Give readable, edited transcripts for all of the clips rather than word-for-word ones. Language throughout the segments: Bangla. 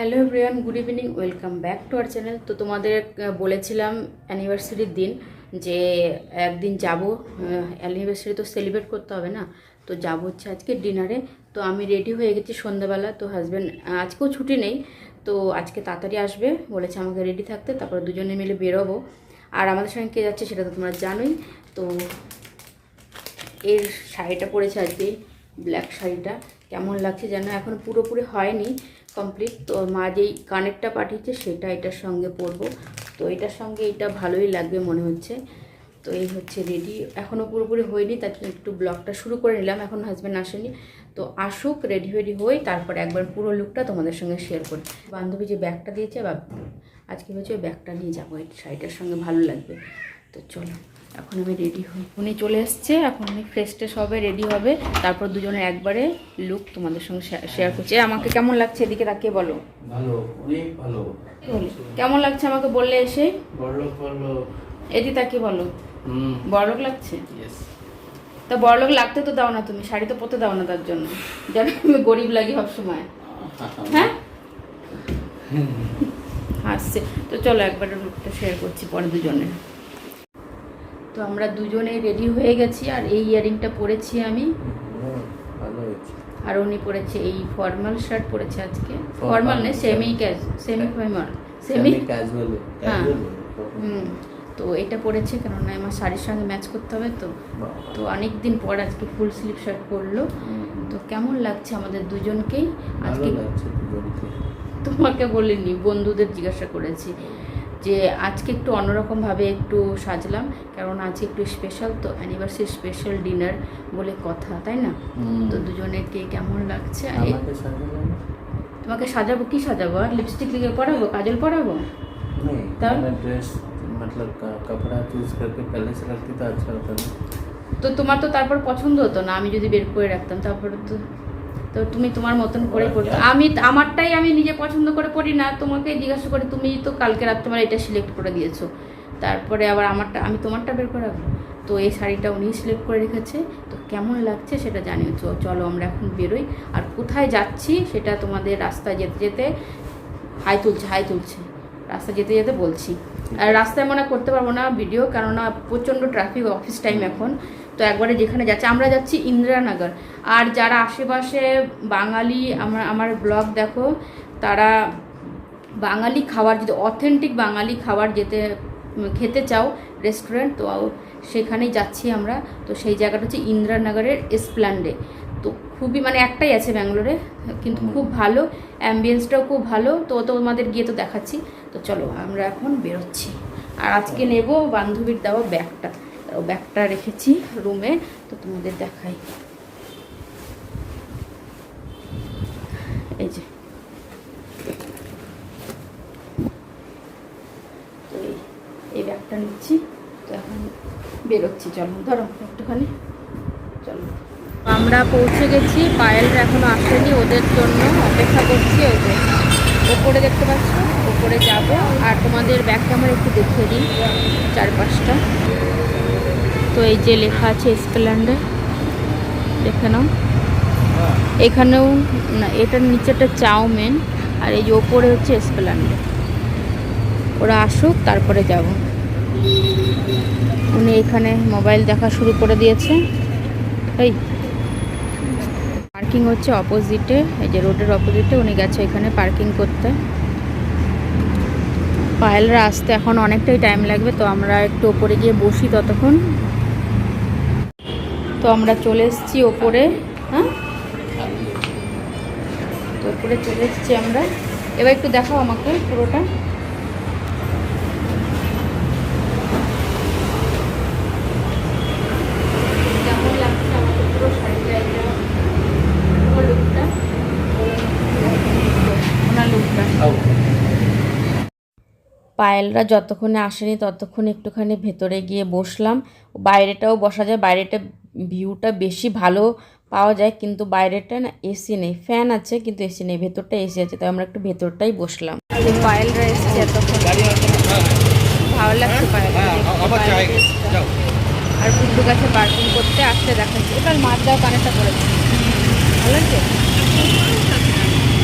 Hello everyone, good evening, welcome back to our channel. তো তোমাদের বলেছিলাম অ্যানিভার্সারির দিন যে একদিন যাব, অ্যানিভার্সারি তো সেলিব্রেট করতে হবে না, তো যাব হচ্ছে আজকে ডিনারে। তো আমি রেডি হয়ে গেছি সন্ধ্যাবেলা। তো হাজব্যান্ড আজকেও ছুটি নেই, তো আজকে তাড়াতাড়ি আসবে বলেছে আমাকে রেডি থাকতে, তারপর দুজনে মিলে বেরোবো। আর আমাদের সঙ্গে কে যাচ্ছে সেটা তো তোমরা জানোই। তো এর শাড়িটা পরেছে আজকে, ব্ল্যাক শাড়িটা কেমন লাগছে যেন এখন পুরোপুরি হয়নি কমপ্লিট। তো মা যেই কানেরটা পাঠিয়েছে সেটা এটার সঙ্গে পরবো, তো এটার সঙ্গে এটা ভালোই লাগবে মনে হচ্ছে। তো এই হচ্ছে রেডি, এখনও পুরোপুরি হয়নি, তার জন্য একটু ব্লগটা শুরু করে নিলাম। এখন হাজব্যান্ড আসেনি, তো আসুক, রেডি হই, তারপরে একবার পুরো লুকটা তোমাদের সঙ্গে শেয়ার করি। বান্ধবী যে ব্যাগটা দিয়েছে, বা আজকে হচ্ছে ওই ব্যাগটা নিয়ে যাবো, এই শাড়িটার সঙ্গে ভালো লাগবে। তো চলো এখন আমি রেডি হই। উনি চলে এসছে, এখন আমি ফ্রেশ ট্রেশ হবে, রেডি হবে, তারপর দুজনের একবারে লুক তোমাদের সঙ্গে শেয়ার করছি। আমাকে কেমন লাগছে এদিকে তাকিয়ে বলো। ভালো, অনেক ভালো। কেমন লাগছে আমাকে বললে এসে। বড়লোক বড়লোক। এদিকে তাকিয়ে বলো। বড়লোক লাগছে। ইয়েস। তা বড়লোক লাগতে তো দাও না, তুমি শাড়ি তো পরতে দাও না, তার জন্য যেন তুমি গরিব লাগি সবসময়। হ্যাঁ হাসছে। তো চলো একবারে লুকটা শেয়ার করছি পরে দুজনে। তো আমরা দুজনে রেডি হয়ে গেছি, আর এই ইয়ারিংটা পরেছি আমি, ভালো হয়েছে। আর উনি পরেছে এই ফর্মাল শার্ট পরেছে আজকে। ফর্মাল নেই, সেমি ফর্মাল, সেমি ক্যাজুয়াল। হ্যাঁ তো এটা পরেছে, কেননা আমার শাড়ির সঙ্গে ম্যাচ করতে হবে। তো অনেক দিন পর আজকে ফুল স্লিভ শার্ট পরলো। তো কেমন লাগছে আমাদের দুজনকেই আজকে। তোমাকে বলিনি, বন্ধুদের জিজ্ঞাসা করেছি যে আজকে একটু অন্যরকমভাবে একটু সাজলাম, কারণ আজকে একটু স্পেশাল, তো অ্যানিভার্সারি স্পেশাল ডিনার বলে কথা, তাই না? তো দুজনের কে কেমন লাগছে। তোমাকে সাজাবো, কি সাজাবো? আর লিপস্টিক লিখে পরাবো, কাজল পরাবো? তো তোমার তো তারপর পছন্দ হতো না, আমি যদি বের করে রাখতাম, তারপরে তো তুমি তোমার মতন করে পড়তো। আমি আমারটাই আমি নিজে পছন্দ করে পড়ি না, তোমাকে জিজ্ঞাসা করে তুমি তো কালকে রাত তোমার এটা সিলেক্ট করে দিয়েছো, তারপরে আবার আমারটা আমি তোমারটা বের করে রাখবো। তো এই শাড়িটা উনি সিলেক্ট করে রেখেছে, তো কেমন লাগছে সেটা জানিও। চলো আমরা এখন বেরোই, আর কোথায় যাচ্ছি সেটা তোমাদের রাস্তায় যেতে যেতে হাই তুলছে রাস্তা যেতে যেতে বলছি। আর রাস্তায় মনে করতে পারবো না ভিডিও, কেননা প্রচণ্ড ট্রাফিক, অফিস টাইম এখন। তো একবারে যেখানে যাচ্ছি, আমরা যাচ্ছি ইন্দিরানগর। আর যারা আশেপাশে বাঙালি আমার ব্লগ দেখো, তারা বাঙালি খাবার, যদি অথেন্টিক বাঙালি খাবার খেতে চাও রেস্টুরেন্ট, তো সেখানেই যাচ্ছি আমরা। তো সেই জায়গাটা হচ্ছে ইন্দিরানগরের এসপ্ল্যান্ডে। তো খুবই মানে একটাই আছে ব্যাঙ্গালোরে, কিন্তু খুব ভালো, অ্যাম্বিয়েন্সটাও খুব ভালো। তো তোমাদের গিয়ে তো দেখাচ্ছি। তো চলো আমরা এখন বেরোচ্ছি। আর আজকে নেব বান্ধবীর দেওয়া ব্যাগটা রেখেছি রুমে, তো তোমাদের দেখাই। এই যে তো এই ব্যাগটা নিচ্ছি, তো এখন বেরোচ্ছি। চলো ধরো একটুখানি, চলো। আমরা পৌঁছে গেছি, পায়েলরা এখনো আসেনি, ওদের জন্য অপেক্ষা করছি। ওই যে ওপরে দেখতে পাচ্ছ, ওপরে যাব। আর তোমাদের ব্যাগ ক্যামেরা একটু দেখিয়ে দিই চারপাশটা। তো এই যে লেখা আছে এসপ্ল্যান্ডে, দেখে নাও। এখানেও না, এটার নিচেটা চাউমিন, আর এই যে ওপরে হচ্ছে এসপ্ল্যান্ডে। ওরা আসুক তারপরে যাব। উনি এখানে মোবাইল দেখা শুরু করে দিয়েছে। এই পার্কিং হচ্ছে অপোজিটে, এই যে রোডের অপোজিটে উনি গেছে এখানে পার্কিং করতে। পায়েলরা আসতে এখন অনেকটাই টাইম লাগবে, তো আমরা একটু ওপরে গিয়ে বসি ততক্ষণ। তো আমরা চলে এসেছি ওপরে। হ্যাঁ, তো ওপরে চলে এসেছি আমরা। এবার একটু দেখাও আমাকে পুরোটা। কেমন লাগছে আমাকে পুরো শাড়িটা, পুরো লুকটা, ওনার লুকটা। পায়েলরা যতক্ষণে আসেনি ততক্ষণে একটুখানি ভেতরে গিয়ে বসলাম। বাইরেটাও বসা যায়, বাইরেটা ভিউটা বেশি ভালো পাওয়া যায়, কিন্তু বাইরেটা না এসি নেই, ফ্যান আছে কিন্তু এসি নেই, ভেতরটা এসি আছে, তাই আমরা একটু ভেতরটাই বসলাম। পায়েলরা এসছে এতক্ষণ, ভালো লাগছে পায়েলরা। আর কুন্ডু গাছে পার্কিং করতে আসতে দেখাচ্ছি। এবার মাছ দাও কানেরটা করেছে, ভালো লাগছে।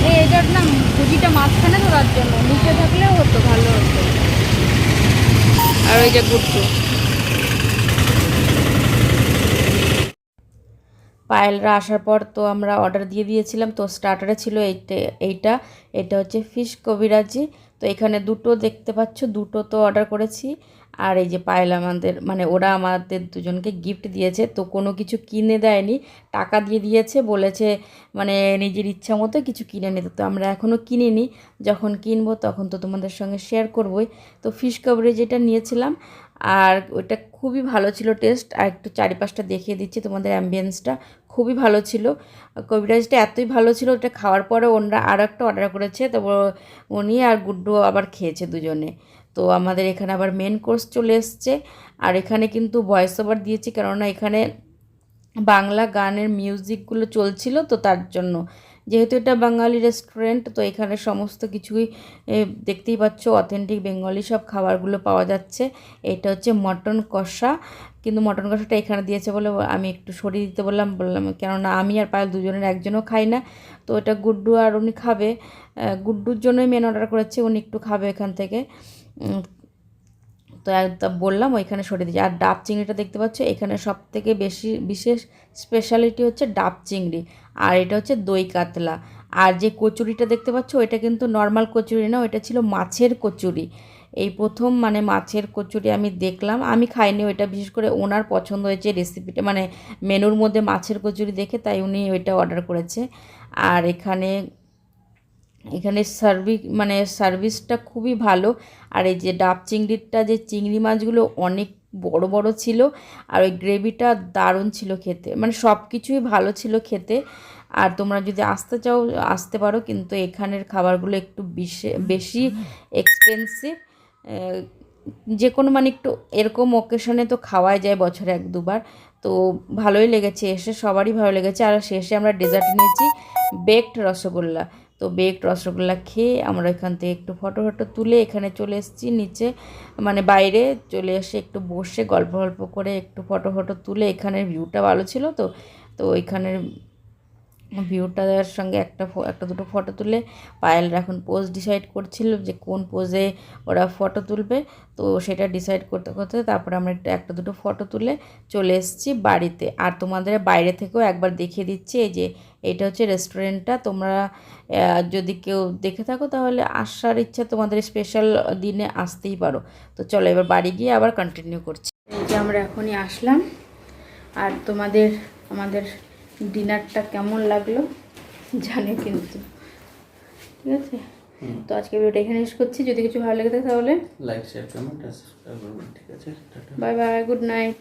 এই এটার না ভুজিটা মাঝখানে তার জন্য নিচে থাকলেও হতো, ভালো হতো। আর ওই যে গুড্ডু, পায়েলরা আসার পর তো আমরা অর্ডার দিয়ে দিয়েছিলাম। তো স্টার্টারে ছিল এইটা এটা হচ্ছে ফিশ কবিরাজি। তো এখানে দুটো দেখতে পাচ্ছ, দুটো তো অর্ডার করেছি। আর এই যে পায়েল আমাদের মানে ওরা আমাদের দুজনকে গিফট দিয়েছে। তো কোনো কিছু কিনে দেয়নি, টাকা দিয়ে দিয়েছে, বলেছে মানে নিজের ইচ্ছা মতো কিছু কিনে নিতে। তো আমরা এখনও কিনিনি, যখন কিনবো তখন তো তোমাদের সঙ্গে শেয়ার করবোই। তো ফিশ কভারেজিটা নিয়েছিলাম, আর ওটা খুবই ভালো ছিল টেস্ট। আর একটু চারিপাশটা দেখিয়ে দিচ্ছি তোমাদের, অ্যাম্বিয়েন্সটা খুবই ভালো ছিল। কবিরাজটা এতই ভালো ছিল, ওটা খাওয়ার পরে ওনারা আর একটা অর্ডার করেছে। তো উনি আর গুড্ডু আবার খেয়েছে দুজনে। তো আমাদের এখানে আবার মেন কোর্স চলে এসছে। আর এখানে কিন্তু ভয়েস ওভার দিয়েছি, কেননা এখানে বাংলা গানের মিউজিকগুলো চলছিল, তো তার জন্য। যেহেতু এটা বাঙালি রেস্টুরেন্ট, তো এখানে সমস্ত কিছুই দেখতেই পাচ্ছ, অথেন্টিক বেঙ্গলি সব খাবারগুলো পাওয়া যাচ্ছে। এটা হচ্ছে মটন কষা, কিন্তু মটন কষাটা এখানে দিয়েছে বলে আমি একটু সরিয়ে দিতে বললাম, কেননা আমি আর পায়েল দুজনের একজনও খাই না। তো এটা গুড্ডু আর উনি খাবে, গুড্ডুর জন্যই মেন অর্ডার করেছে, উনি একটু খাবে এখান থেকে। তো একদম বললাম ওইখানে সরিয়ে দিয়েছি। আর ডাব চিংড়িটা দেখতে পাচ্ছ, এখানে সব থেকে বেশি বিশেষ স্পেশালিটি হচ্ছে ডাব চিংড়ি, আর এটা হচ্ছে দই কাতলা। আর যে কচুরিটা দেখতে পাচ্ছ, ওইটা কিন্তু নর্মাল কচুরি না, ওইটা ছিল মাছের কচুরি। এই প্রথম মানে মাছের কচুরি আমি দেখলাম, আমি খাইনি ওইটা, বিশেষ করে ওনার পছন্দ হয়েছে রেসিপিটা, মানে মেনুর মধ্যে মাছের কচুরি দেখে, তাই উনি ওইটা অর্ডার করেছে। আর এখানে সার্ভিসটা খুবই ভালো। আর এই যে ডাব চিংড়িটা, যে চিংড়ি মাছগুলো অনেক বড় বড় ছিল, আর ওই গ্রেভিটা দারুণ ছিল খেতে, মানে সব কিছুই ভালো ছিল খেতে। আর তোমরা যদি আসতে চাও আসতে পারো, কিন্তু এখানের খাবারগুলো একটু বেশি এক্সপেন্সিভ। যে কোনো মানে একটু এরকম ওকেশনে তো খাওয়াই যায় বছরে এক দুবার। তো ভালোই লেগেছে এসে, সবারই ভালো লেগেছে। আর শেষে আমরা ডেজার্ট নিয়েছি বেকড রসগোল্লা। তো বেকড রসগোল্লা খেয়ে আমরা এখান থেকে একটু ফটো তুলে এখানে চলে এসেছি নিচে, মানে বাইরে চলে এসে একটু বসে গল্প করে একটু ফটো তুলে, এখানের ভিউটা ভালো ছিল। তো তো এখানের ভিউটার সঙ্গে একটা দুটো ফটো তুলে পায়েলরা এখন পোজ ডিসাইড করছিল যে কোন পোজে ওরা ফটো তুলবে। তো সেটা ডিসাইড করতে তারপরে আমরা একটা দুটো ফটো তুলে চলে এসেছি বাড়িতে। আর তোমাদের বাইরে থেকেও একবার দেখিয়ে দিচ্ছি, এই যে এটা হচ্ছে রেস্টুরেন্টটা। তোমরা যদি কেউ দেখে থাকো তাহলে আসার ইচ্ছা, তোমাদের স্পেশাল দিনে আসতেই পারো। তো চলো এবার বাড়ি গিয়ে আবার কন্টিনিউ করছি। এই যে আমরা এখনই আসলাম, আর আমাদের ডিনারটা কেমন লাগলো জানিও কিন্তু, ঠিক আছে? তো আজকে ভিডিওটা এখানে শেষ করছি। যদি কিছু ভালো লেগে থাকে তাহলে লাইক শেয়ার কমেন্ট আর সাবস্ক্রাইব করবেন, ঠিক আছে? Tata, bye bye, good night.